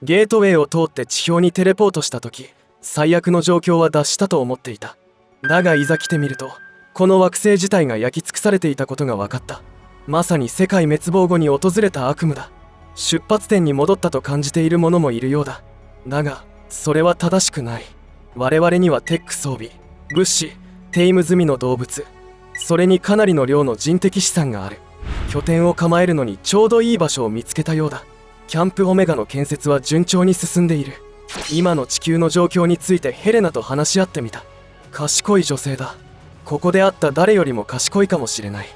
ゲートウェイを通って地表にテレポートした時、最悪の状況は脱したと思っていた。だがいざ来てみると、この惑星自体が焼き尽くされていたことが分かった。まさに世界滅亡後に訪れた悪夢だ。出発点に戻ったと感じている者もいるようだ。だがそれは正しくない。我々にはテック装備、物資、テイム済みの動物、それにかなりの量の人的資産がある。拠点を構えるのにちょうどいい場所を見つけたようだ。キャンプオメガの建設は順調に進んでいる。今の地球の状況についてヘレナと話し合ってみた。賢い女性だ。ここで会った誰よりも賢いかもしれない。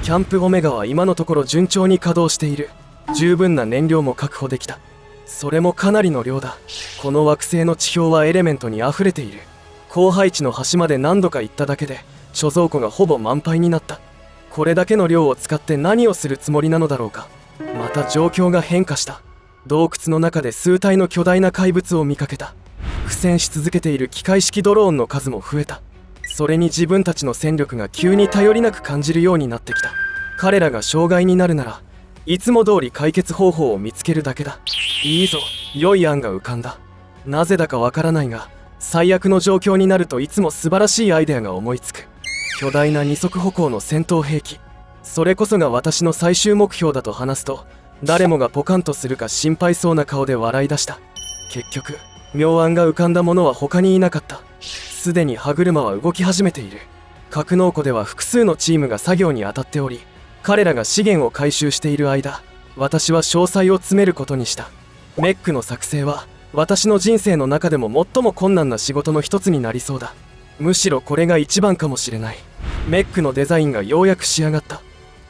キャンプオメガは今のところ順調に稼働している。十分な燃料も確保できた。それもかなりの量だ。この惑星の地表はエレメントにあふれている。荒廃地の端まで何度か行っただけで貯蔵庫がほぼ満杯になった。これだけの量を使って何をするつもりなのだろうか。また状況が変化した。洞窟の中で数体の巨大な怪物を見かけた。苦戦し続けている機械式ドローンの数も増えた。それに自分たちの戦力が急に頼りなく感じるようになってきた。彼らが障害になるならいつも通り解決方法を見つけるだけだ。いいぞ、良い案が浮かんだ。なぜだかわからないが、最悪の状況になるといつも素晴らしいアイデアが思いつく。巨大な二足歩行の戦闘兵器、それこそが私の最終目標だと話すと、誰もがポカンとするか心配そうな顔で笑い出した。結局妙案が浮かんだ者は他にいなかった。すでに歯車は動き始めている。格納庫では複数のチームが作業に当たっており、彼らが資源を回収している間、私は詳細を詰めることにした。メックの作成は私の人生の中でも最も困難な仕事の一つになりそうだ。むしろこれが一番かもしれない。メックのデザインがようやく仕上がった。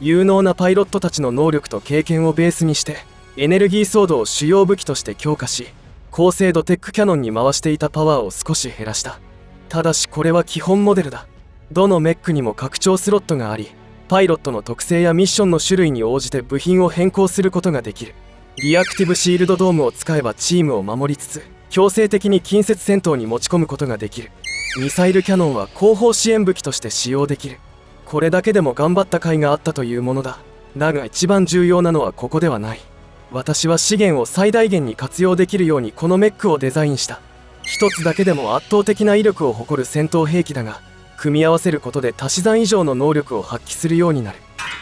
有能なパイロットたちの能力と経験をベースにしてエネルギーソードを主要武器として強化し、高精度テックキャノンに回していたパワーを少し減らした。ただしこれは基本モデルだ。どのメックにも拡張スロットがあり、パイロットの特性やミッションの種類に応じて部品を変更することができる。リアクティブシールドドームを使えばチームを守りつつ強制的に近接戦闘に持ち込むことができる。ミサイルキャノンは後方支援武器として使用できる。これだけでも頑張った甲斐があったというものだ。だが一番重要なのはここではない。私は資源を最大限に活用できるようにこのメックをデザインした。一つだけでも圧倒的な威力を誇る戦闘兵器だが、組み合わせることで足し算以上の能力を発揮するようになる。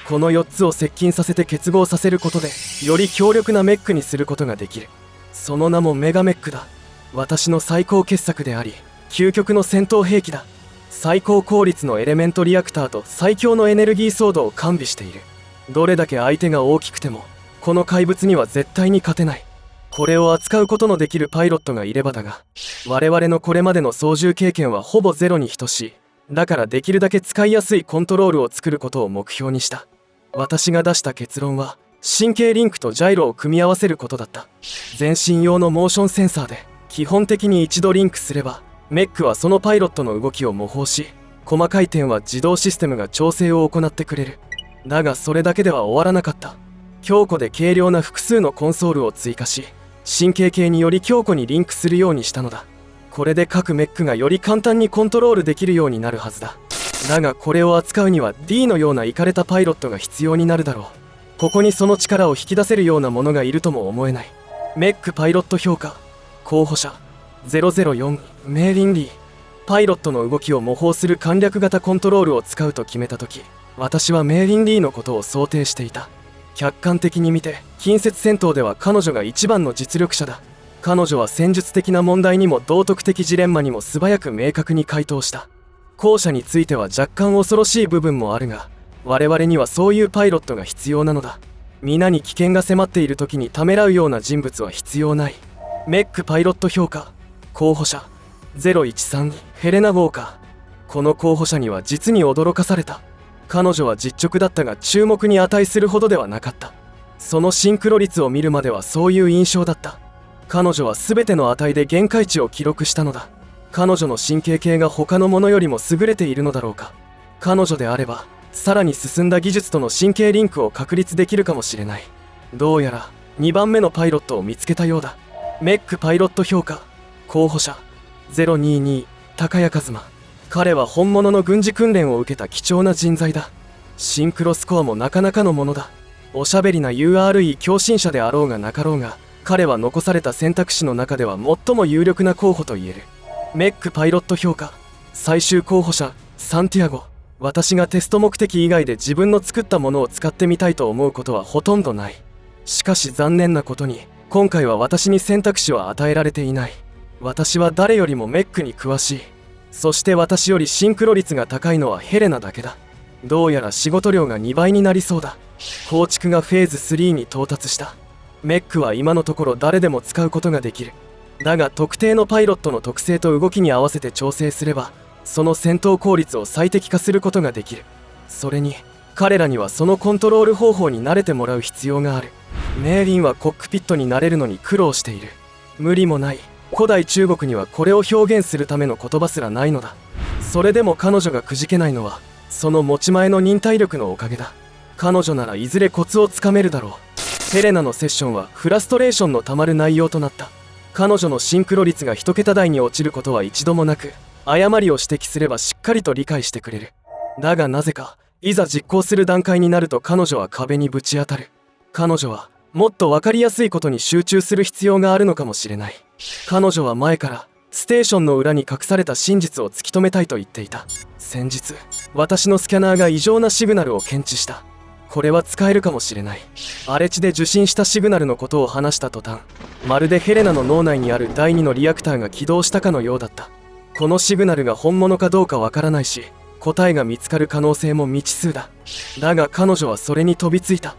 この4つを接近させて結合させることでより強力なメックにすることができる。その名もメガメックだ。私の最高傑作であり究極の戦闘兵器だ。最高効率のエレメントリアクターと最強のエネルギーソードを完備している。どれだけ相手が大きくてもこの怪物には絶対に勝てない。これを扱うことのできるパイロットがいればだが、我々のこれまでの操縦経験はほぼゼロに等しい。だからできるだけ使いやすいコントロールを作ることを目標にした。私が出した結論は神経リンクとジャイロを組み合わせることだった。全身用のモーションセンサーで基本的に一度リンクすれば、メックはそのパイロットの動きを模倣し、細かい点は自動システムが調整を行ってくれる。だがそれだけでは終わらなかった。強固で軽量な複数のコンソールを追加し、神経系により強固にリンクするようにしたのだ。これで各メックがより簡単にコントロールできるようになるはずだ。だがこれを扱うには D のようなイカれたパイロットが必要になるだろう。ここにその力を引き出せるようなものがいるとも思えない。メックパイロット評価候補者004メーリン・リー。パイロットの動きを模倣する簡略型コントロールを使うと決めた時、私はメーリン・リーのことを想定していた。客観的に見て近接戦闘では彼女が一番の実力者だ。彼女は戦術的な問題にも道徳的ジレンマにも素早く明確に回答した。後者については若干恐ろしい部分もあるが、我々にはそういうパイロットが必要なのだ。皆に危険が迫っている時にためらうような人物は必要ない。メックパイロット評価候補者013ヘレナ・ウォーカー。この候補者には実に驚かされた。彼女は実直だったが注目に値するほどではなかった。そのシンクロ率を見るまではそういう印象だった。彼女は全ての値で限界値を記録したのだ。彼女の神経系が他のものよりも優れているのだろうか。彼女であればさらに進んだ技術との神経リンクを確立できるかもしれない。どうやら2番目のパイロットを見つけたようだ。メックパイロット評価候補者022高谷一馬。彼は本物の軍事訓練を受けた貴重な人材だ。シンクロスコアもなかなかのものだ。おしゃべりな URE 共振者であろうがなかろうが、彼は残された選択肢の中では最も有力な候補と言える。メックパイロット評価最終候補者サンティアゴ。私がテスト目的以外で自分の作ったものを使ってみたいと思うことはほとんどない。しかし残念なことに今回は私に選択肢は与えられていない。私は誰よりもメックに詳しい。そして私よりシンクロ率が高いのはヘレナだけだ。どうやら仕事量が2倍になりそうだ。構築がフェーズ3に到達した。メックは今のところ誰でも使うことができる。だが特定のパイロットの特性と動きに合わせて調整すればその戦闘効率を最適化することができる。それに彼らにはそのコントロール方法に慣れてもらう必要がある。メーリンはコックピットに慣れるのに苦労している。無理もない。古代中国にはこれを表現するための言葉すらないのだ。それでも彼女がくじけないのはその持ち前の忍耐力のおかげだ。彼女ならいずれコツをつかめるだろう。ヘレナのセッションはフラストレーションのたまる内容となった。彼女のシンクロ率が1桁台に落ちることは一度もなく、誤りを指摘すればしっかりと理解してくれる。だがなぜかいざ実行する段階になると彼女は壁にぶち当たる。彼女はもっと分かりやすいことに集中する必要があるのかもしれない。彼女は前からステーションの裏に隠された真実を突き止めたいと言っていた。先日私のスキャナーが異常なシグナルを検知した。これは使えるかもしれない。荒れ地で受信したシグナルのことを話した途端、まるでヘレナの脳内にある第2のリアクターが起動したかのようだった。このシグナルが本物かどうかわからないし、答えが見つかる可能性も未知数だ。だが彼女はそれに飛びついた。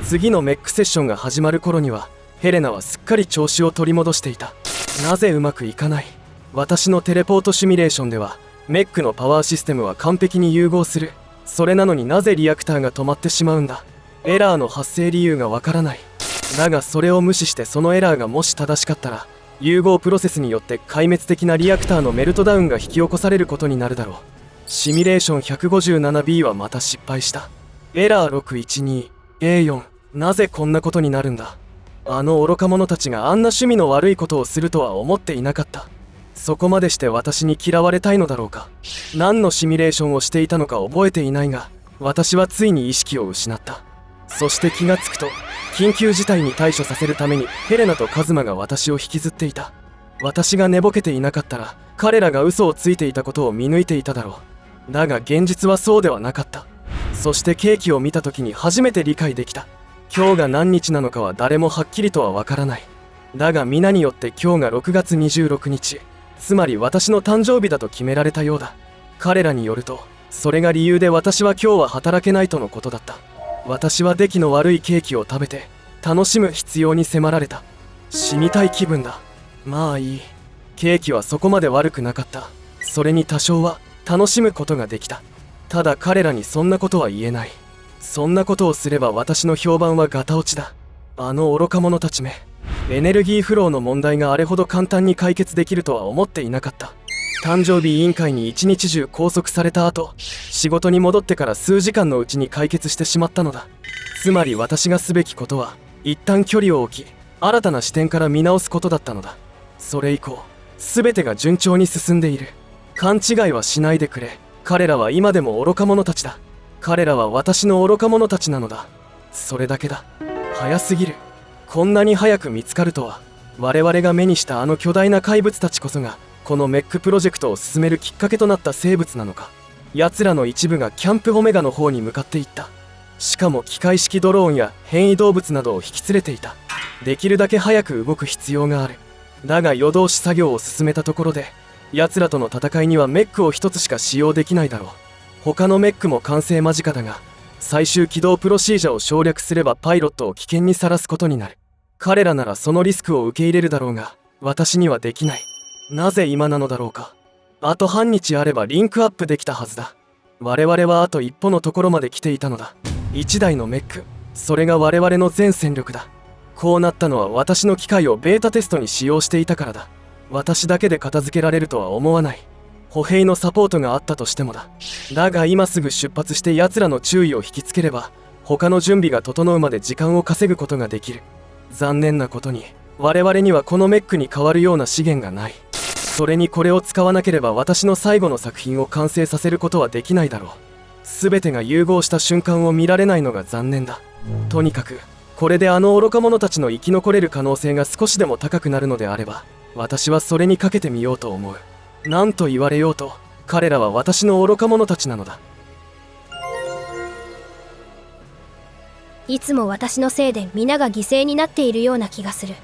次のメックセッションが始まる頃にはヘレナはすっかり調子を取り戻していた。なぜうまくいかない？私のテレポートシミュレーションではメックのパワーシステムは完璧に融合する。それなのになぜリアクターが止まってしまうんだ。エラーの発生理由がわからない。だがそれを無視してそのエラーがもし正しかったら融合プロセスによって壊滅的なリアクターのメルトダウンが引き起こされることになるだろう。シミュレーション 157B はまた失敗した。エラー 612A4。なぜこんなことになるんだ。あの愚か者たちがあんな趣味の悪いことをするとは思っていなかった。そこまでして私に嫌われたいのだろうか。何のシミュレーションをしていたのか覚えていないが、私はついに意識を失った。そして気がつくと、緊急事態に対処させるためにヘレナとカズマが私を引きずっていた。私が寝ぼけていなかったら彼らが嘘をついていたことを見抜いていただろう。だが現実はそうではなかった。そしてケーキを見た時に初めて理解できた。今日が何日なのかは誰もはっきりとはわからない。だが皆によって今日が6月26日、つまり私の誕生日だと決められたようだ。彼らによるとそれが理由で私は今日は働けないとのことだった。私は出来の悪いケーキを食べて楽しむ必要に迫られた。死にたい気分だ。まあいい。ケーキはそこまで悪くなかった。それに多少は楽しむことができた。ただ彼らにそんなことは言えない。そんなことをすれば私の評判はガタ落ちだ。あの愚か者たちめ。エネルギーフローの問題があれほど簡単に解決できるとは思っていなかった。誕生日委員会に一日中拘束された後、仕事に戻ってから数時間のうちに解決してしまったのだ。つまり私がすべきことは一旦距離を置き、新たな視点から見直すことだったのだ。それ以降全てが順調に進んでいる。勘違いはしないでくれ。彼らは今でも愚か者たちだ。彼らは私の愚か者たちなのだ。それだけだ。早すぎる。こんなに早く見つかるとは。我々が目にしたあの巨大な怪物たちこそがこのメックプロジェクトを進めるきっかけとなった生物なのか。奴らの一部がキャンプオメガの方に向かっていった。しかも機械式ドローンや変異動物などを引き連れていた。できるだけ早く動く必要がある。だが夜通し作業を進めたところで奴らとの戦いにはメックを一つしか使用できないだろう。他のメックも完成間近だが、最終起動プロシージャーを省略すればパイロットを危険にさらすことになる。彼らならそのリスクを受け入れるだろうが、私にはできない。なぜ今なのだろうか。あと半日あればリンクアップできたはずだ。我々はあと一歩のところまで来ていたのだ。一台のメック、それが我々の全戦力だ。こうなったのは私の機械をベータテストに使用していたからだ。私だけで片付けられるとは思わない。歩兵のサポートがあったとしてもだ。だが今すぐ出発して奴らの注意を引きつければ、他の準備が整うまで時間を稼ぐことができる。残念なことに、我々にはこのメックに代わるような資源がない。それにこれを使わなければ私の最後の作品を完成させることはできないだろう。全てが融合した瞬間を見られないのが残念だ。とにかく、これであの愚か者たちの生き残れる可能性が少しでも高くなるのであれば、私はそれにかけてみようと思う。何と言われようと、彼らは私の愚か者たちなのだ。いつも私のせいで皆が犠牲になっているような気がする。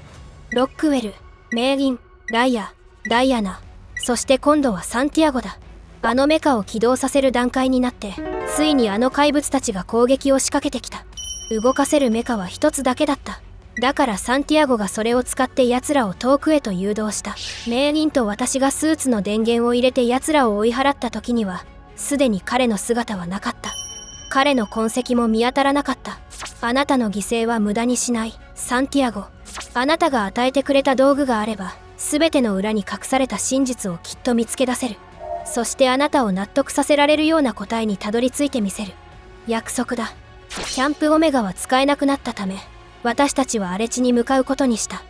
ロックウェル、メーリン、ライア、ダイアナ、そして今度はサンティアゴだ。あのメカを起動させる段階になって、ついにあの怪物たちが攻撃を仕掛けてきた。動かせるメカは一つだけだった。だからサンティアゴがそれを使って奴らを遠くへと誘導した。メーリンと私がスーツの電源を入れて奴らを追い払った時には、すでに彼の姿はなかった。彼の痕跡も見当たらなかった。あなたの犠牲は無駄にしない、サンティアゴ。あなたが与えてくれた道具があれば、全ての裏に隠された真実をきっと見つけ出せる。そしてあなたを納得させられるような答えにたどり着いてみせる。約束だ。キャンプオメガは使えなくなったため、私たちは荒れ地に向かうことにした。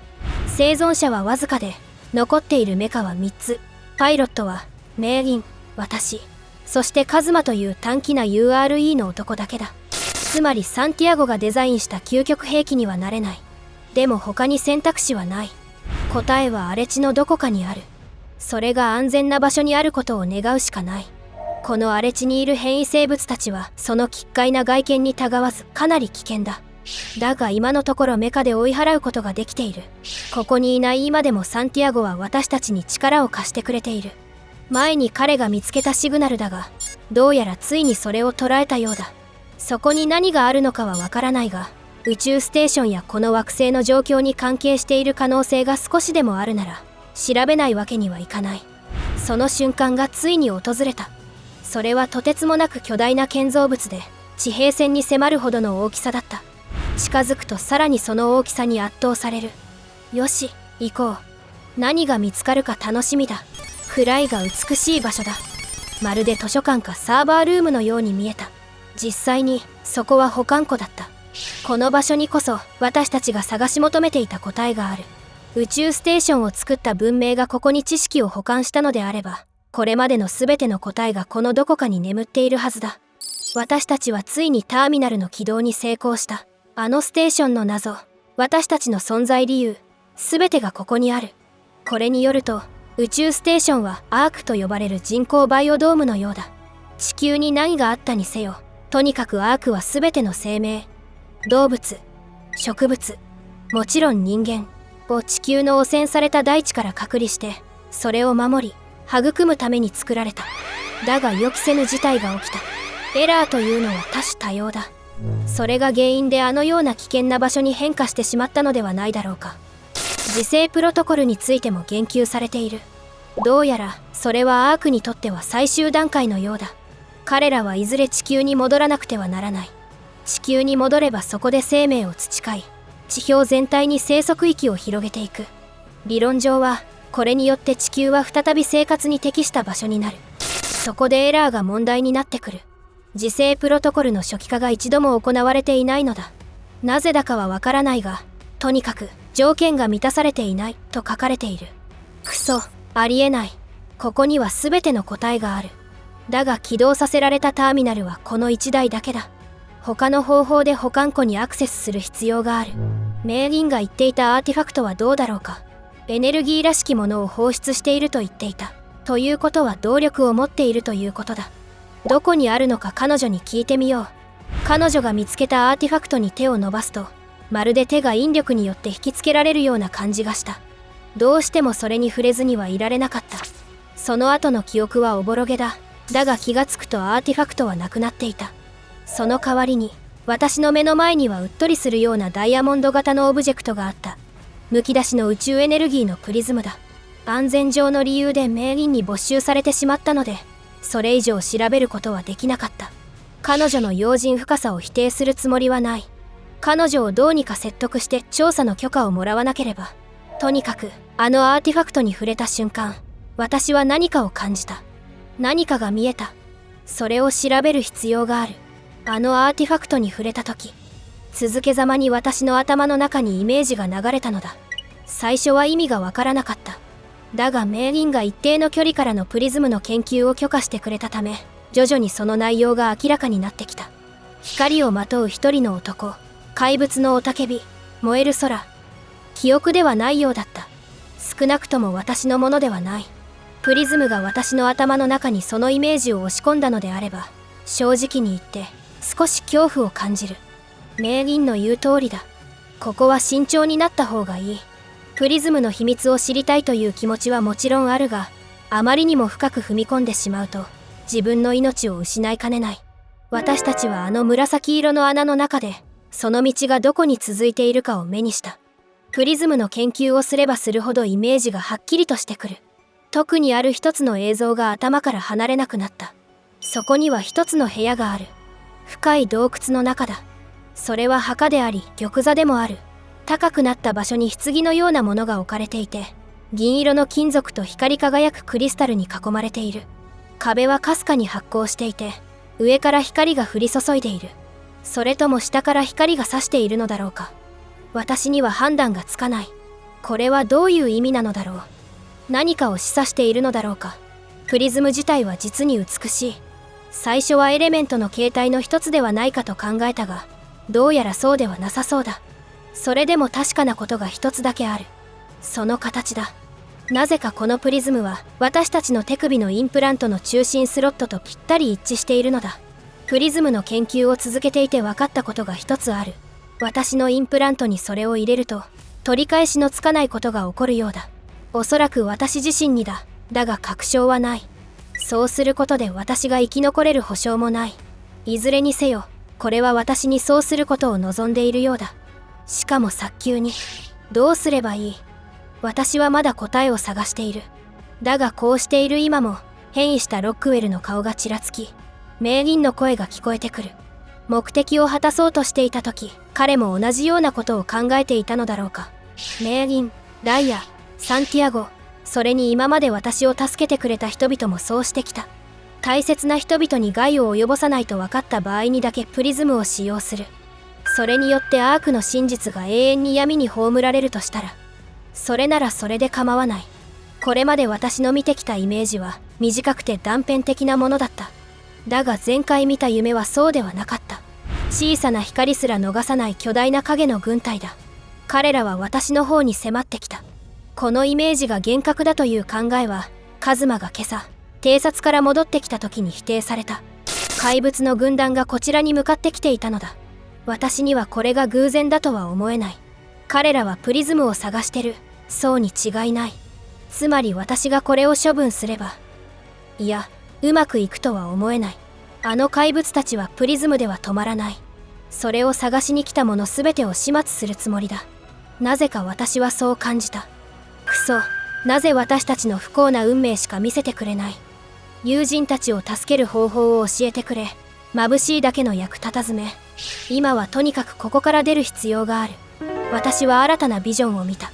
生存者はわずかで、残っているメカは3つ。パイロットは、メーリン、私、そしてカズマという短気な URE の男だけだ。つまりサンティアゴがデザインした究極兵器にはなれない。でも他に選択肢はない。答えは荒れ地のどこかにある。それが安全な場所にあることを願うしかない。この荒れ地にいる変異生物たちはその奇怪な外見にたがわずかなり危険だ。だが今のところメカで追い払うことができている。ここにいない今でもサンティアゴは私たちに力を貸してくれている。前に彼が見つけたシグナルだが、どうやらついにそれを捉えたようだ。そこに何があるのかはわからないが、宇宙ステーションやこの惑星の状況に関係している可能性が少しでもあるなら、調べないわけにはいかない。その瞬間がついに訪れた。それはとてつもなく巨大な建造物で、地平線に迫るほどの大きさだった。近づくとさらにその大きさに圧倒される。よし、行こう。何が見つかるか楽しみだ。暗いが美しい場所だ。まるで図書館かサーバールームのように見えた。実際にそこは保管庫だった。この場所にこそ私たちが探し求めていた答えがある。宇宙ステーションを作った文明がここに知識を保管したのであれば、これまでの全ての答えがこのどこかに眠っているはずだ。私たちはついにターミナルの起動に成功した。あのステーションの謎、私たちの存在理由、全てがここにある。これによると、宇宙ステーションはアークと呼ばれる人工バイオドームのようだ。地球に何があったにせよ、とにかくアークは全ての生命、動物、植物、もちろん人間を地球の汚染された大地から隔離して、それを守り、育むために作られた。だが予期せぬ事態が起きた。エラーというのは多種多様だ。それが原因であのような危険な場所に変化してしまったのではないだろうか。自生プロトコルについても言及されている。どうやらそれはアークにとっては最終段階のようだ。彼らはいずれ地球に戻らなくてはならない。地球に戻ればそこで生命を培い、地表全体に生息域を広げていく。理論上はこれによって地球は再び生活に適した場所になる。そこでエラーが問題になってくる。自生プロトコルの初期化が一度も行われていないのだ。なぜだかはわからないが、とにかく条件が満たされていないと書かれている。クソ、ありえない。ここには全ての答えがある。だが起動させられたターミナルはこの1台だけだ。他の方法で保管庫にアクセスする必要がある。メーリンが言っていたアーティファクトはどうだろうか。エネルギーらしきものを放出していると言っていた。ということは動力を持っているということだ。どこにあるのか彼女に聞いてみよう。彼女が見つけたアーティファクトに手を伸ばすと、まるで手が引力によって引きつけられるような感じがした。どうしてもそれに触れずにはいられなかった。その後の記憶はおぼろげだ。だが気がつくとアーティファクトはなくなっていた。その代わりに、私の目の前にはうっとりするようなダイヤモンド型のオブジェクトがあった。むき出しの宇宙エネルギーのプリズムだ。安全上の理由でメーリンに没収されてしまったので、それ以上調べることはできなかった。彼女の用心深さを否定するつもりはない。彼女をどうにか説得して調査の許可をもらわなければ。とにかく、あのアーティファクトに触れた瞬間、私は何かを感じた。何かが見えた。それを調べる必要がある。あのアーティファクトに触れた時、続けざまに私の頭の中にイメージが流れたのだ。最初は意味がわからなかった。だがメーリンが一定の距離からのプリズムの研究を許可してくれたため、徐々にその内容が明らかになってきた。光をまとう一人の男、怪物の雄たけび、燃える空。記憶ではないようだった。少なくとも私のものではない。プリズムが私の頭の中にそのイメージを押し込んだのであれば、正直に言って少し恐怖を感じる。名人の言う通りだ。ここは慎重になった方がいい。プリズムの秘密を知りたいという気持ちはもちろんあるが、あまりにも深く踏み込んでしまうと自分の命を失いかねない。私たちはあの紫色の穴の中でその道がどこに続いているかを目にした。プリズムの研究をすればするほどイメージがはっきりとしてくる。特にある一つの映像が頭から離れなくなった。そこには一つの部屋がある。深い洞窟の中だ。それは墓であり玉座でもある。高くなった場所に棺のようなものが置かれていて、銀色の金属と光り輝くクリスタルに囲まれている。壁はかすかに発光していて、上から光が降り注いでいる。それとも下から光が差しているのだろうか。私には判断がつかない。これはどういう意味なのだろう。何かを示唆しているのだろうか。プリズム自体は実に美しい。最初はエレメントの形態の一つではないかと考えたが、どうやらそうではなさそうだ。それでも確かなことが一つだけある。その形だ。なぜかこのプリズムは私たちの手首のインプラントの中心スロットとぴったり一致しているのだ。プリズムの研究を続けていて分かったことが一つある。私のインプラントにそれを入れると取り返しのつかないことが起こるようだ。おそらく私自身にだ。だが確証はない。そうすることで私が生き残れる保証もない。いずれにせよ、これは私にそうすることを望んでいるようだ。しかも早急に。どうすればいい？私はまだ答えを探している。だがこうしている今も変異したロックウェルの顔がちらつき、名人の声が聞こえてくる。目的を果たそうとしていた時、彼も同じようなことを考えていたのだろうか。名人、ライア、サンティアゴ、それに今まで私を助けてくれた人々もそうしてきた。大切な人々に害を及ぼさないと分かった場合にだけプリズムを使用する。それによってアークの真実が永遠に闇に葬られるとしたら、それならそれで構わない。これまで私の見てきたイメージは短くて断片的なものだった。だが前回見た夢はそうではなかった。小さな光すら逃さない巨大な影の軍隊だ。彼らは私の方に迫ってきた。このイメージが幻覚だという考えは、カズマが今朝、偵察から戻ってきた時に否定された。怪物の軍団がこちらに向かってきていたのだ。私にはこれが偶然だとは思えない。彼らはプリズムを探してる。そうに違いない。つまり私がこれを処分すれば、いや、うまくいくとは思えない。あの怪物たちはプリズムでは止まらない。それを探しに来たもの全てを始末するつもりだ。なぜか私はそう感じた。くそ、なぜ私たちの不幸な運命しか見せてくれない。友人たちを助ける方法を教えてくれ。眩しいだけの役立たずめ。今はとにかくここから出る必要がある。私は新たなビジョンを見た。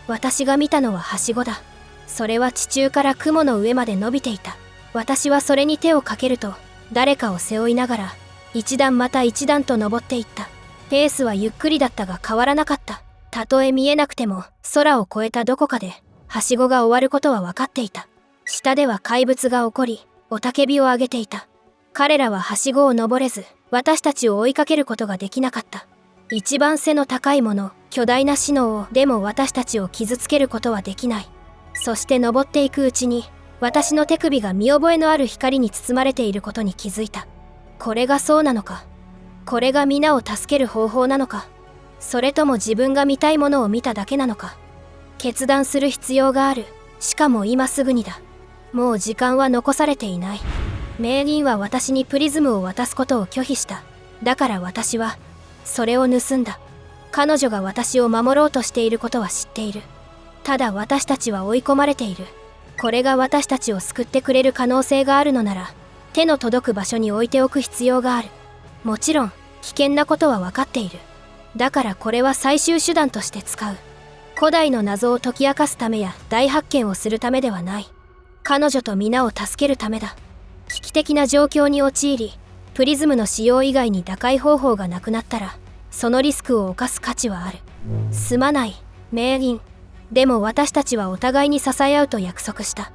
私が見たのははしごだ。それは地中から雲の上まで伸びていた。私はそれに手をかけると、誰かを背負いながら、一段また一段と登っていった。ペースはゆっくりだったが変わらなかった。たとえ見えなくても、空を越えたどこかで、はしごが終わることは分かっていた。下では怪物が起こり、雄たけびを上げていた。彼らははしごを登れず、私たちを追いかけることができなかった。一番背の高いもの、巨大なシノを、でも私たちを傷つけることはできない。そして登っていくうちに、私の手首が見覚えのある光に包まれていることに気づいた。これがそうなのか。これが皆を助ける方法なのか。それとも自分が見たいものを見ただけなのか。決断する必要がある。しかも今すぐにだ。もう時間は残されていない。名人は私にプリズムを渡すことを拒否した。だから私は、それを盗んだ。彼女が私を守ろうとしていることは知っている。ただ私たちは追い込まれている。これが私たちを救ってくれる可能性があるのなら、手の届く場所に置いておく必要がある。もちろん、危険なことは分かっている。だからこれは最終手段として使う。古代の謎を解き明かすためや大発見をするためではない。彼女と皆を助けるためだ。危機的な状況に陥り、プリズムの使用以外に打開方法がなくなったら、そのリスクを冒す価値はある。すまない、名人。でも私たちはお互いに支え合うと約束した。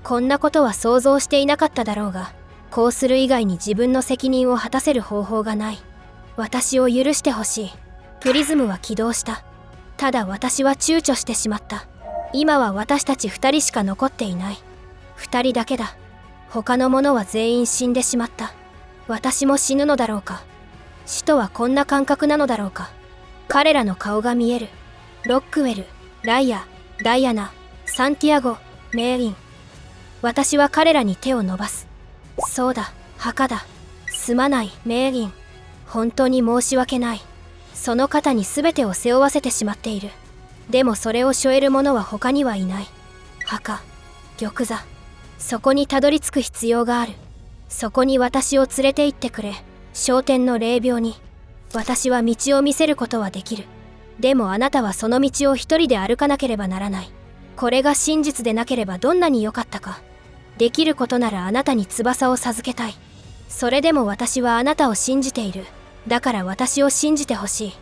こんなことは想像していなかっただろうが、こうする以外に自分の責任を果たせる方法がない。私を許してほしい。プリズムは起動した。ただ私は躊躇してしまった。今は私たち2人しか残っていない。2人だけだ。他の者は全員死んでしまった。私も死ぬのだろうか。死とはこんな感覚なのだろうか。彼らの顔が見える。ロックウェル、ライア、ダイアナ、サンティアゴ、メーリン。私は彼らに手を伸ばす。そうだ、墓だ。すまない、メーリン。本当に申し訳ない。その肩に全てを背負わせてしまっている。でもそれを背負える者は他にはいない。墓、玉座。そこにたどり着く必要がある。そこに私を連れて行ってくれ。昇天の霊廟に。私は道を見せることはできる。でもあなたはその道を一人で歩かなければならない。これが真実でなければどんなに良かったか。できることならあなたに翼を授けたい。それでも私はあなたを信じている。だから私を信じてほしい。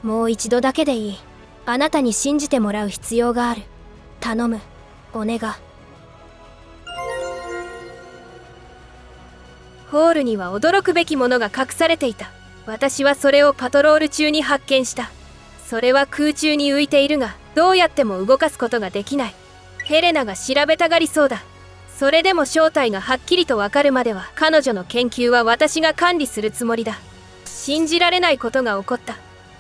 もう一度だけでいい。あなたに信じてもらう必要がある。頼む。お願い。ホールには驚くべきものが隠されていた。私はそれをパトロール中に発見した。それは空中に浮いているが、どうやっても動かすことができない。ヘレナが調べたがりそうだ。それでも正体がはっきりとわかるまでは、彼女の研究は私が管理するつもりだ。信じられないことが起こった。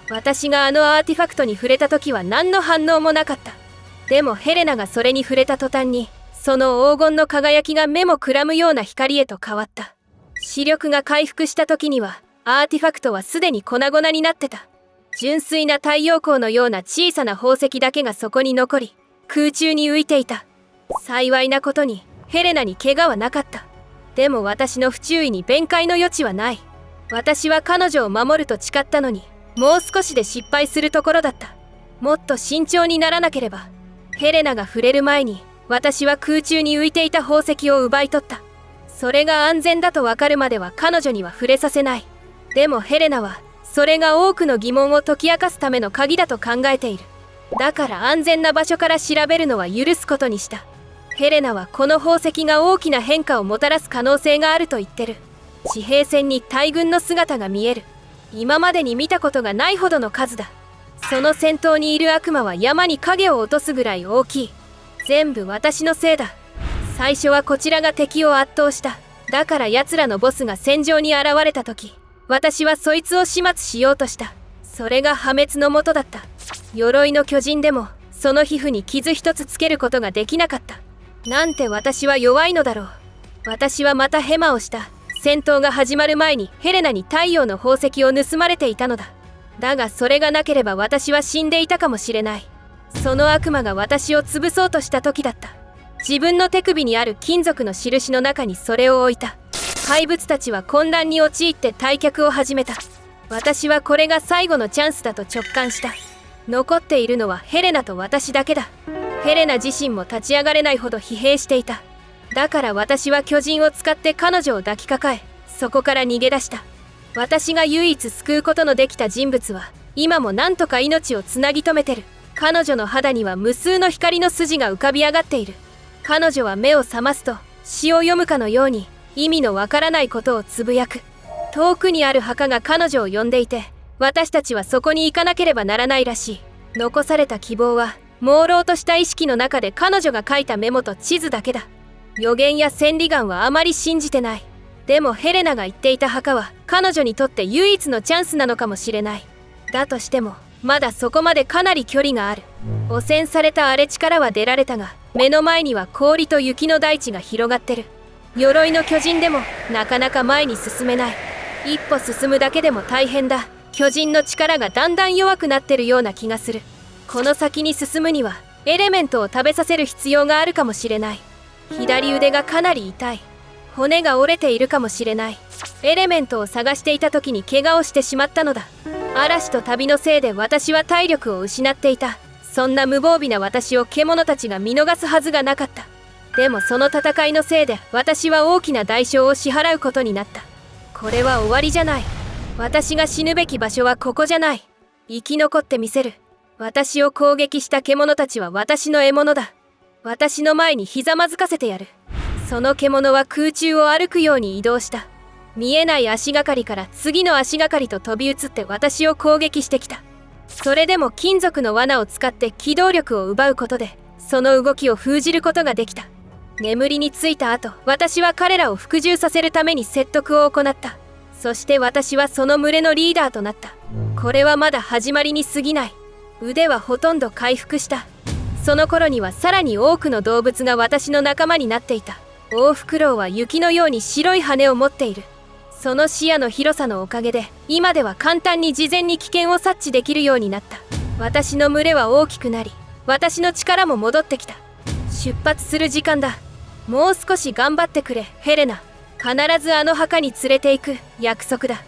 私があのアーティファクトに触れた時は何の反応もなかった。でもヘレナがそれに触れた途端に、その黄金の輝きが目もくらむような光へと変わった。視力が回復した時には、アーティファクトはすでに粉々になってた。純粋な太陽光のような小さな宝石だけがそこに残り、空中に浮いていた。幸いなことに、ヘレナに怪我はなかった。でも私の不注意に弁解の余地はない。私は彼女を守ると誓ったのに、もう少しで失敗するところだった。もっと慎重にならなければ。ヘレナが触れる前に、私は空中に浮いていた宝石を奪い取った。それが安全だとわかるまでは彼女には触れさせない。でもヘレナは、それが多くの疑問を解き明かすための鍵だと考えている。だから安全な場所から調べるのは許すことにした。ヘレナはこの宝石が大きな変化をもたらす可能性があると言ってる。地平線に大軍の姿が見える。今までに見たことがないほどの数だ。その先頭にいる悪魔は山に影を落とすぐらい大きい。全部私のせいだ。最初はこちらが敵を圧倒した。だから奴らのボスが戦場に現れた時、私はそいつを始末しようとした。それが破滅のもとだった。鎧の巨人でも、その皮膚に傷一つつけることができなかった。なんて私は弱いのだろう。私はまたヘマをした。戦闘が始まる前にヘレナに太陽の宝石を盗まれていたのだ。だがそれがなければ私は死んでいたかもしれない。その悪魔が私を潰そうとした時だった。自分の手首にある金属の印の中にそれを置いた。怪物たちは混乱に陥って退却を始めた。私はこれが最後のチャンスだと直感した。残っているのはヘレナと私だけだ。ヘレナ自身も立ち上がれないほど疲弊していた。だから私は巨人を使って彼女を抱きかかえ、そこから逃げ出した。私が唯一救うことのできた人物は、今も何とか命をつなぎ止めてる。彼女の肌には無数の光の筋が浮かび上がっている。彼女は目を覚ますと、詩を読むかのように、意味のわからないことをつぶやく。遠くにある墓が彼女を呼んでいて、私たちはそこに行かなければならないらしい。残された希望は、朦朧とした意識の中で彼女が書いたメモと地図だけだ。予言や千里眼はあまり信じてない。でもヘレナが言っていた墓は彼女にとって唯一のチャンスなのかもしれない。だとしてもまだそこまでかなり距離がある。汚染された荒れ地からは出られたが、目の前には氷と雪の大地が広がってる。鎧の巨人でもなかなか前に進めない。一歩進むだけでも大変だ。巨人の力がだんだん弱くなってるような気がする。この先に進むにはエレメントを食べさせる必要があるかもしれない。左腕がかなり痛い。骨が折れているかもしれない。エレメントを探していた時に怪我をしてしまったのだ。嵐と旅のせいで私は体力を失っていた。そんな無防備な私を獣たちが見逃すはずがなかった。でもその戦いのせいで私は大きな代償を支払うことになった。これは終わりじゃない。私が死ぬべき場所はここじゃない。生き残ってみせる。私を攻撃した獣たちは私の獲物だ。私の前にひざまずかせてやる。その獣は空中を歩くように移動した。見えない足がかりから次の足がかりと飛び移って私を攻撃してきた。それでも金属の罠を使って機動力を奪うことでその動きを封じることができた。眠りについた後、私は彼らを服従させるために説得を行った。そして私はその群れのリーダーとなった。これはまだ始まりに過ぎない。腕はほとんど回復した。その頃にはさらに多くの動物が私の仲間になっていた。オオフクロウは雪のように白い羽を持っている。その視野の広さのおかげで今では簡単に事前に危険を察知できるようになった。私の群れは大きくなり、私の力も戻ってきた。出発する時間だ。もう少し頑張ってくれ、ヘレナ。必ずあの墓に連れて行く約束だ。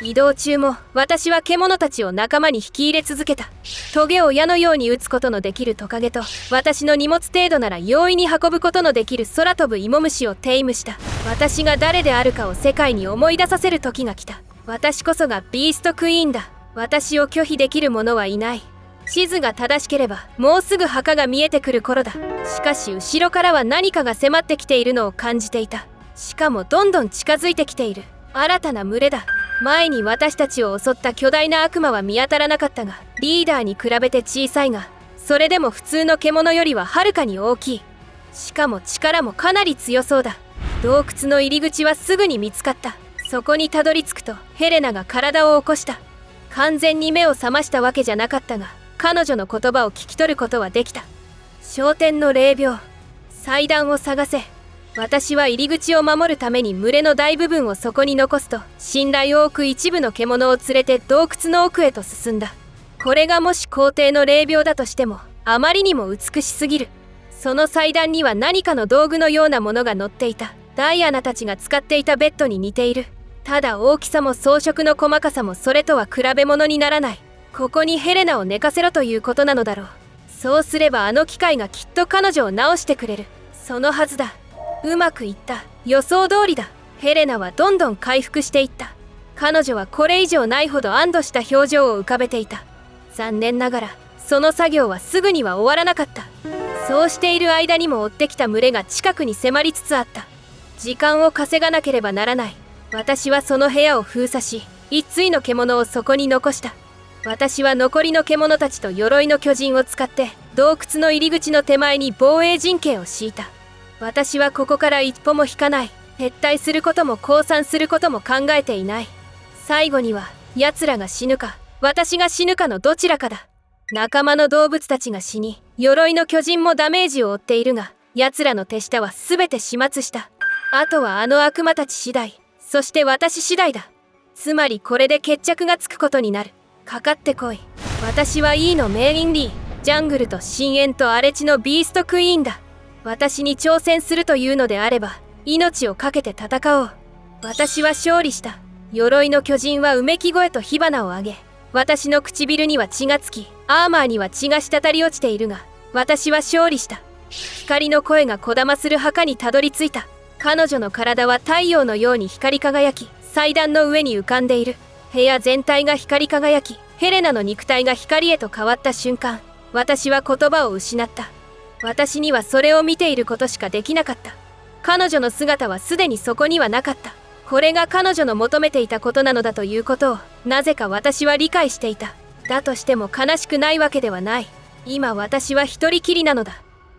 移動中も私は獣たちを仲間に引き入れ続けた。トゲを矢のように打つことのできるトカゲと私の荷物程度なら容易に運ぶことのできる空飛ぶ芋虫をテイムした。私が誰であるかを世界に思い出させる時が来た。私こそがビーストクイーンだ。私を拒否できる者はいない。地図が正しければもうすぐ墓が見えてくる頃だ。しかし後ろからは何かが迫ってきているのを感じていた。しかもどんどん近づいてきている。新たな群れだ。前に私たちを襲った巨大な悪魔は見当たらなかったが、リーダーに比べて小さいが、それでも普通の獣よりははるかに大きい。しかも力もかなり強そうだ。洞窟の入り口はすぐに見つかった。そこにたどり着くとヘレナが体を起こした。完全に目を覚ましたわけじゃなかったが、彼女の言葉を聞き取ることはできた。昇天の霊廟、祭壇を探せ。私は入り口を守るために群れの大部分をそこに残すと、信頼を置く一部の獣を連れて洞窟の奥へと進んだ。これがもし皇帝の霊廟だとしても、あまりにも美しすぎる。その祭壇には何かの道具のようなものが乗っていた。ダイアナたちが使っていたベッドに似ている。ただ大きさも装飾の細かさもそれとは比べ物にならない。ここにヘレナを寝かせろということなのだろう。そうすればあの機械がきっと彼女を治してくれる。そのはずだ。うまくいった。予想通りだ。ヘレナはどんどん回復していった。彼女はこれ以上ないほど安堵した表情を浮かべていた。残念ながらその作業はすぐには終わらなかった。そうしている間にも追ってきた群れが近くに迫りつつあった。時間を稼がなければならない。私はその部屋を封鎖し、一対の獣をそこに残した。私は残りの獣たちと鎧の巨人を使って洞窟の入り口の手前に防衛陣形を敷いた。私はここから一歩も引かない。撤退することも降参することも考えていない。最後には奴らが死ぬか私が死ぬかのどちらかだ。仲間の動物たちが死に、鎧の巨人もダメージを負っているが、奴らの手下は全て始末した。あとはあの悪魔たち次第、そして私次第だ。つまりこれで決着がつくことになる。かかってこい。私は E のメインリー、ジャングルと深淵と荒れ地のビーストクイーンだ。私に挑戦するというのであれば、命を懸けて戦おう。私は勝利した。鎧の巨人はうめき声と火花を上げ、私の唇には血がつき、アーマーには血が滴り落ちているが、私は勝利した。光の声がこだまする墓にたどり着いた。彼女の体は太陽のように光り輝き、祭壇の上に浮かんでいる。部屋全体が光り輝き、ヘレナの肉体が光へと変わった瞬間、私は言葉を失った。私にはそれを見ていることしかできなかった。彼女の姿はすでにそこにはなかった。これが彼女の求めていたことなのだということを、なぜか私は理解していた。だとしても悲しくないわけではない。今私は一人きりなのだ。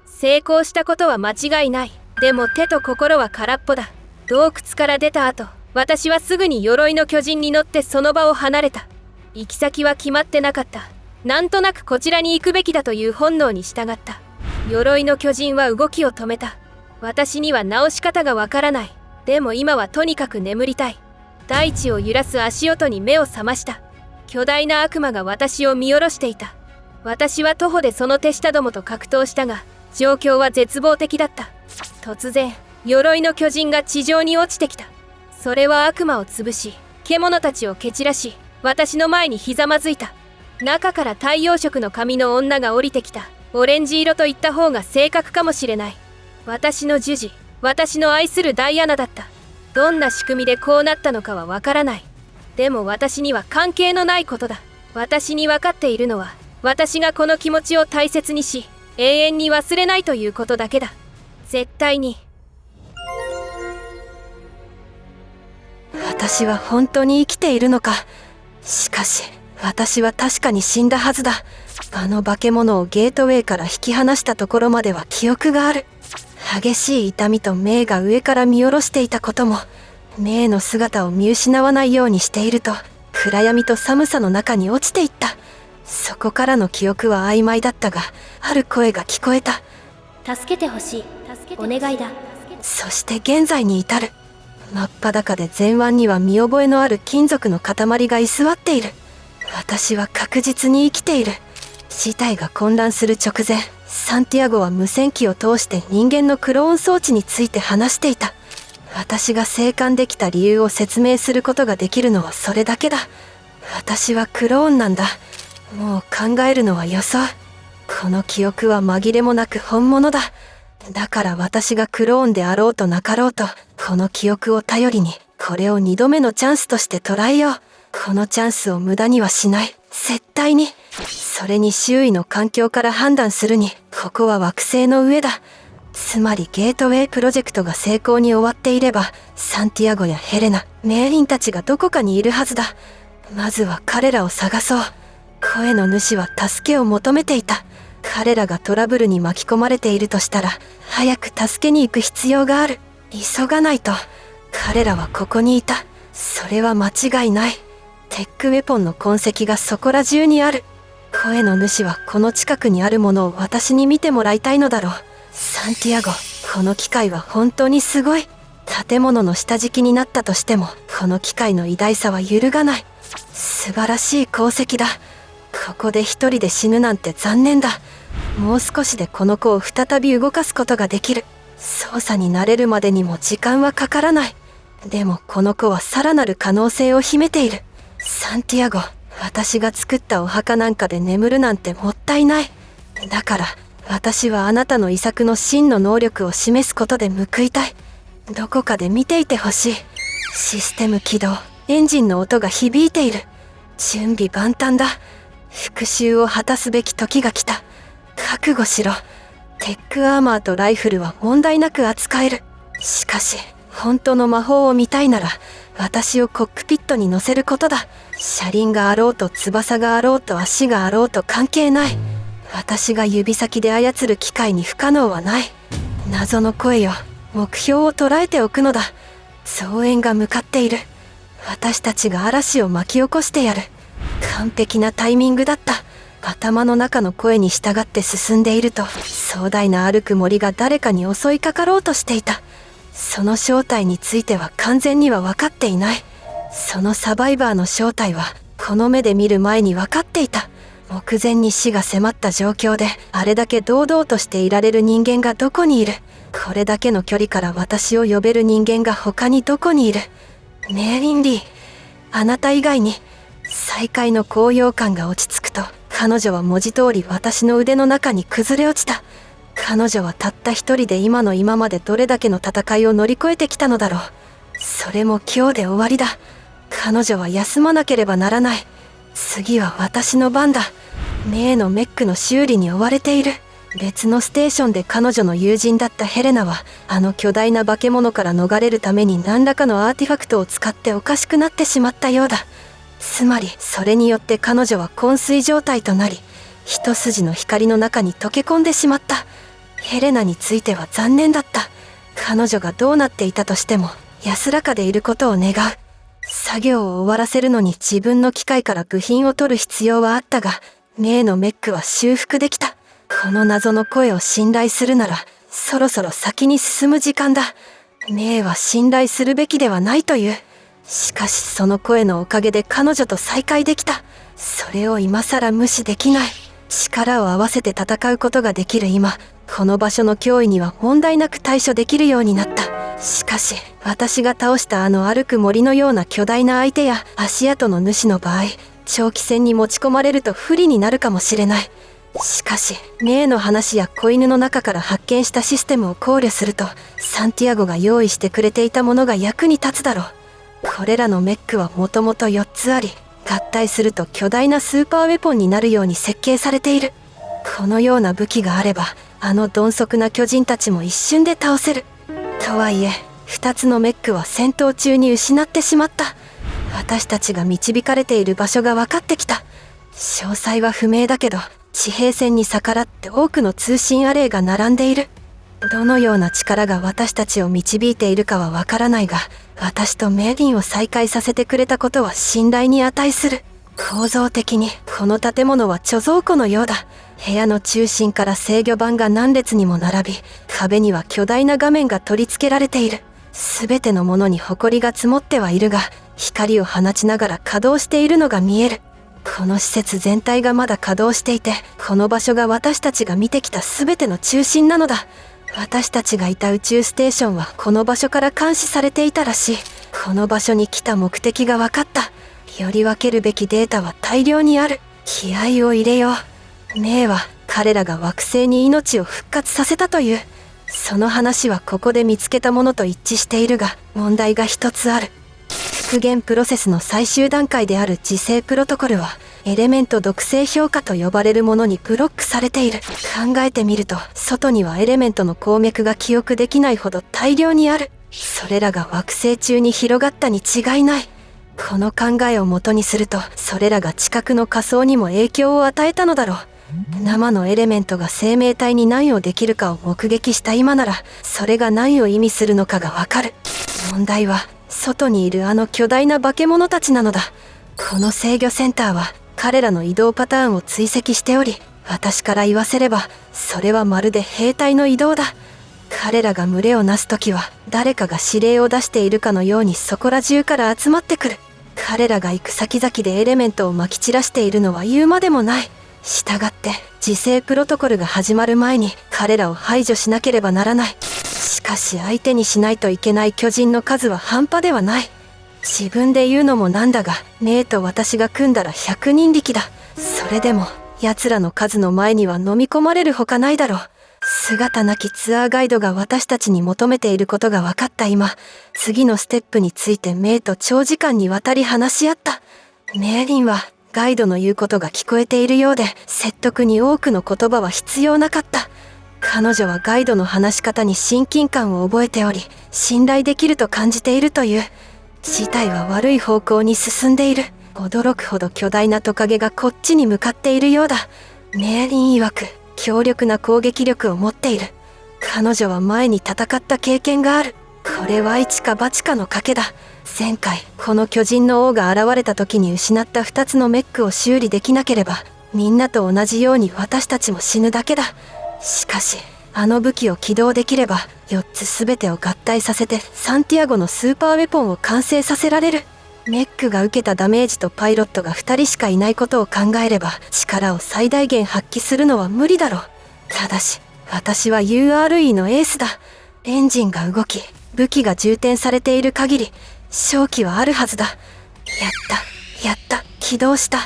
成功したことは間違いない。でも手と心は空っぽだ。洞窟から出た後、私はすぐに鎧の巨人に乗ってその場を離れた。行き先は決まってなかった。なんとなくこちらに行くべきだという本能に従った。鎧の巨人は動きを止めた。私には直し方がわからない。でも今はとにかく眠りたい。大地を揺らす足音に目を覚ました。巨大な悪魔が私を見下ろしていた。私は徒歩でその手下どもと格闘したが、状況は絶望的だった。突然、鎧の巨人が地上に落ちてきた。それは悪魔を潰し、獣たちを蹴散らし、私の前にひざまずいた。中から太陽色の髪の女が降りてきた。オレンジ色と言った方が正確かもしれない。私の呪児、私の愛するダイアナだった。どんな仕組みでこうなったのかはわからない。でも私には関係のないことだ。私に分かっているのは、私がこの気持ちを大切にし、永遠に忘れないということだけだ。絶対に。私は本当に生きているのか。しかし私は確かに死んだはずだ。あの化け物をゲートウェイから引き離したところまでは記憶がある。激しい痛みとメイが上から見下ろしていたことも、メイの姿を見失わないようにしていると、暗闇と寒さの中に落ちていった。そこからの記憶は曖昧だったが、ある声が聞こえた。助けてほしい。お願いだ。そして現在に至る。真っ裸で前腕には見覚えのある金属の塊が居座っている。私は確実に生きている。事態が混乱する直前、サンティアゴは無線機を通して人間のクローン装置について話していた。私が生還できた理由を説明することができるのはそれだけだ。私はクローンなんだ。もう考えるのはよそう。この記憶は紛れもなく本物だ。だから私がクローンであろうとなかろうと、この記憶を頼りに、これを2度目のチャンスとして捉えよう。このチャンスを無駄にはしない。絶対に。それに周囲の環境から判断するに、ここは惑星の上だ。つまりゲートウェイプロジェクトが成功に終わっていれば、サンティアゴやヘレナ、メイリンたちがどこかにいるはずだ。まずは彼らを探そう。声の主は助けを求めていた。彼らがトラブルに巻き込まれているとしたら、早く助けに行く必要がある。急がないと。彼らはここにいた。それは間違いない。テックウェポンの痕跡がそこら中にある。声の主はこの近くにあるものを私に見てもらいたいのだろう。サンティアゴ、この機械は本当にすごい。建物の下敷きになったとしても、この機械の偉大さは揺るがない。素晴らしい功績だ。ここで一人で死ぬなんて残念だ。もう少しでこの子を再び動かすことができる。操作に慣れるまでにも時間はかからない。でもこの子はさらなる可能性を秘めている。サンティアゴ、私が作ったお墓なんかで眠るなんてもったいない。だから私はあなたの遺作の真の能力を示すことで報いたい。どこかで見ていてほしい。システム起動、エンジンの音が響いている。準備万端だ。復讐を果たすべき時が来た。覚悟しろ。テックアーマーとライフルは問題なく扱える。しかし本当の魔法を見たいなら、私をコックピットに乗せることだ。車輪があろうと翼があろうと足があろうと関係ない。私が指先で操る機械に不可能はない。謎の声よ、目標を捉えておくのだ。増援が向かっている。私たちが嵐を巻き起こしてやる。完璧なタイミングだった。頭の中の声に従って進んでいると、壮大な歩く森が誰かに襲いかかろうとしていた。その正体については完全には分かっていない。そのサバイバーの正体はこの目で見る前に分かっていた。目前に死が迫った状況であれだけ堂々としていられる人間がどこにいる。これだけの距離から私を呼べる人間が他にどこにいる。メイリン・リー、あなた以外に。再会の高揚感が落ち着くと、彼女は文字通り私の腕の中に崩れ落ちた。彼女はたった一人で今の今までどれだけの戦いを乗り越えてきたのだろう。それも今日で終わりだ。彼女は休まなければならない。次は私の番だ。メイのメックの修理に追われている。別のステーションで彼女の友人だったヘレナは、あの巨大な化け物から逃れるために何らかのアーティファクトを使っておかしくなってしまったようだ。つまりそれによって彼女は昏睡状態となり、一筋の光の中に溶け込んでしまった。ヘレナについては残念だった。彼女がどうなっていたとしても安らかでいることを願う。作業を終わらせるのに自分の機械から部品を取る必要はあったが、メイのメックは修復できた。この謎の声を信頼するなら、そろそろ先に進む時間だ。メイは信頼するべきではないという。しかしその声のおかげで彼女と再会できた。それを今更無視できない。力を合わせて戦うことができる今、この場所の脅威には問題なく対処できるようになった。しかし私が倒したあの歩く森のような巨大な相手や足跡の主の場合、長期戦に持ち込まれると不利になるかもしれない。しかしメイの話や子犬の中から発見したシステムを考慮すると、サンティアゴが用意してくれていたものが役に立つだろう。これらのメックはもともと4つあり、合体すると巨大なスーパーウェポンになるように設計されている。このような武器があれば、あの鈍足な巨人たちも一瞬で倒せる。とはいえ2つのメックは戦闘中に失ってしまった。私たちが導かれている場所が分かってきた。詳細は不明だけど、地平線に逆らって多くの通信アレイが並んでいる。どのような力が私たちを導いているかはわからないが、私とメリンを再会させてくれたことは信頼に値する。構造的にこの建物は貯蔵庫のようだ。部屋の中心から制御盤が何列にも並び、壁には巨大な画面が取り付けられている。すべてのものに埃が積もってはいるが、光を放ちながら稼働しているのが見える。この施設全体がまだ稼働していて、この場所が私たちが見てきた全ての中心なのだ。私たちがいた宇宙ステーションはこの場所から監視されていたらしい。この場所に来た目的が分かった。より分けるべきデータは大量にある。気合を入れよう。メイは彼らが惑星に命を復活させたという。その話はここで見つけたものと一致しているが、問題が一つある。復元プロセスの最終段階である自生プロトコルは、エレメント毒性評価と呼ばれるものにブロックされている。考えてみると、外にはエレメントの鉱脈が記憶できないほど大量にある。それらが惑星中に広がったに違いない。この考えを元にすると、それらが地殻の下層にも影響を与えたのだろう。生のエレメントが生命体に何をできるかを目撃した今なら、それが何を意味するのかがわかる。問題は、外にいるあの巨大な化け物たちなのだ。この制御センターは、彼らの移動パターンを追跡しており、私から言わせれば、それはまるで兵隊の移動だ。彼らが群れをなすときは、誰かが指令を出しているかのようにそこら中から集まってくる。彼らが行く先々でエレメントを撒き散らしているのは言うまでもない。したがって、自生プロトコルが始まる前に彼らを排除しなければならない。しかし相手にしないといけない巨人の数は半端ではない。自分で言うのもなんだが、メイと私が組んだら100人力だ。それでも、奴らの数の前には飲み込まれるほかないだろう。姿なきツアーガイドが私たちに求めていることが分かった今、次のステップについてメイと長時間にわたり話し合った。メイリンは、ガイドの言うことが聞こえているようで、説得に多くの言葉は必要なかった。彼女はガイドの話し方に親近感を覚えており、信頼できると感じているという。事態は悪い方向に進んでいる。驚くほど巨大なトカゲがこっちに向かっているようだ。メアリン曰く、強力な攻撃力を持っている。彼女は前に戦った経験がある。これは一か八かの賭けだ。前回、この巨人の王が現れた時に失った2つのメックを修理できなければ、みんなと同じように私たちも死ぬだけだ。しかし、あの武器を起動できれば、4つすべてを合体させてサンティアゴのスーパーウェポンを完成させられる。メックが受けたダメージとパイロットが2人しかいないことを考えれば、力を最大限発揮するのは無理だろう。ただし、私は URE のエースだ。エンジンが動き、武器が充填されている限り、勝機はあるはずだ。やった、起動した。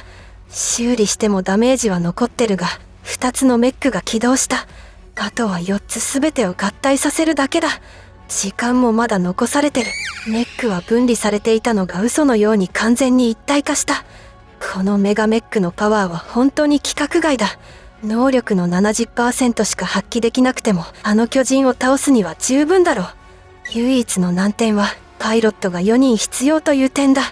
修理してもダメージは残ってるが、2つのメックが起動した。あとは4つすべてを合体させるだけだ。時間もまだ残されてる。メックは分離されていたのが嘘のように完全に一体化した。このメガメックのパワーは本当に規格外だ。能力の 70% しか発揮できなくても、あの巨人を倒すには十分だろう。唯一の難点は、パイロットが4人必要という点だ。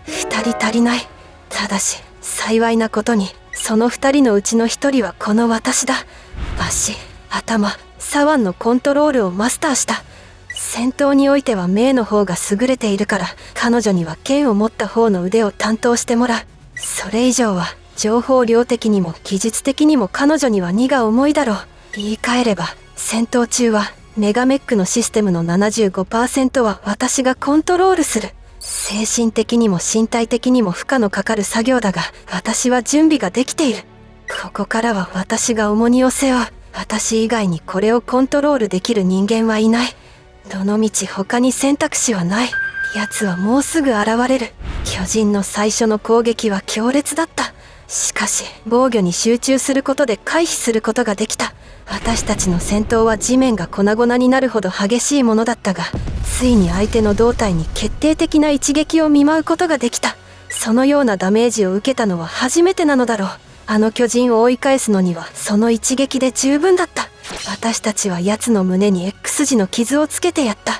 2人足りない。ただし、幸いなことに、その2人のうちの1人はこの私だ。足、頭、左腕のコントロールをマスターした。戦闘においてはメイの方が優れているから、彼女には剣を持った方の腕を担当してもらう。それ以上は、情報量的にも技術的にも彼女には荷が重いだろう。言い換えれば、戦闘中は、メガメックのシステムの 75% は私がコントロールする。精神的にも身体的にも負荷のかかる作業だが、私は準備ができている。ここからは私が重荷を背負う。私以外にこれをコントロールできる人間はいない。どのみち他に選択肢はない。奴はもうすぐ現れる。巨人の最初の攻撃は強烈だった。しかし、防御に集中することで回避することができた。私たちの戦闘は地面が粉々になるほど激しいものだったが、ついに相手の胴体に決定的な一撃を見舞うことができた。そのようなダメージを受けたのは初めてなのだろう。あの巨人を追い返すのにはその一撃で十分だった。私たちは奴の胸に X 字の傷をつけてやった。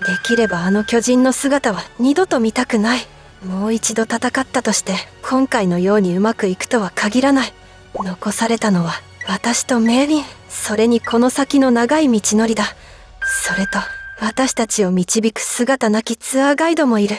できればあの巨人の姿は二度と見たくない。もう一度戦ったとして、今回のようにうまくいくとは限らない。残されたのは私とメイリン、それにこの先の長い道のりだ。それと私たちを導く姿なきツアーガイドもいる。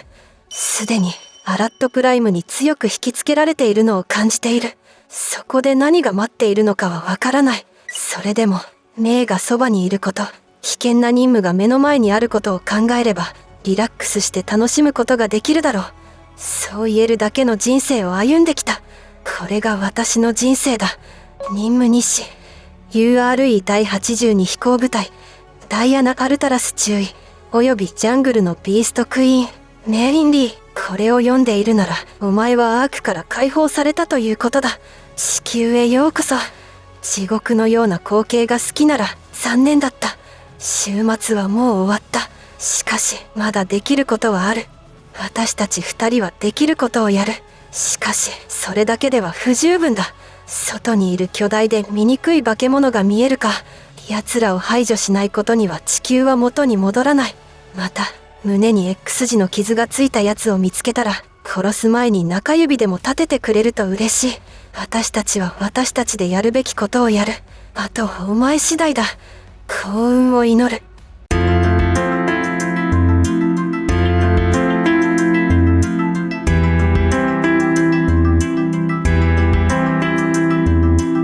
すでにアラットプライムに強く引きつけられているのを感じている。そこで何が待っているのかはわからない。それでもメイがそばにいること、危険な任務が目の前にあることを考えればリラックスして楽しむことができるだろう。そう言えるだけの人生を歩んできた。これが私の人生だ。任務日誌 URE 第82飛行部隊ダイアナ・アルタラス中尉およびジャングルのビーストクイーンメイリンリー。これを読んでいるならお前はアークから解放されたということだ。地球へようこそ。地獄のような光景が好きなら残念だった。週末はもう終わった。しかしまだできることはある。私たち二人はできることをやる。しかしそれだけでは不十分だ。外にいる巨大で醜い化け物が見えるか。奴らを排除しないことには地球は元に戻らない。また胸に X 字の傷がついた奴を見つけたら殺す前に中指でも立ててくれると嬉しい。私たちは私たちでやるべきことをやる。あとはお前次第だ。幸運を祈る。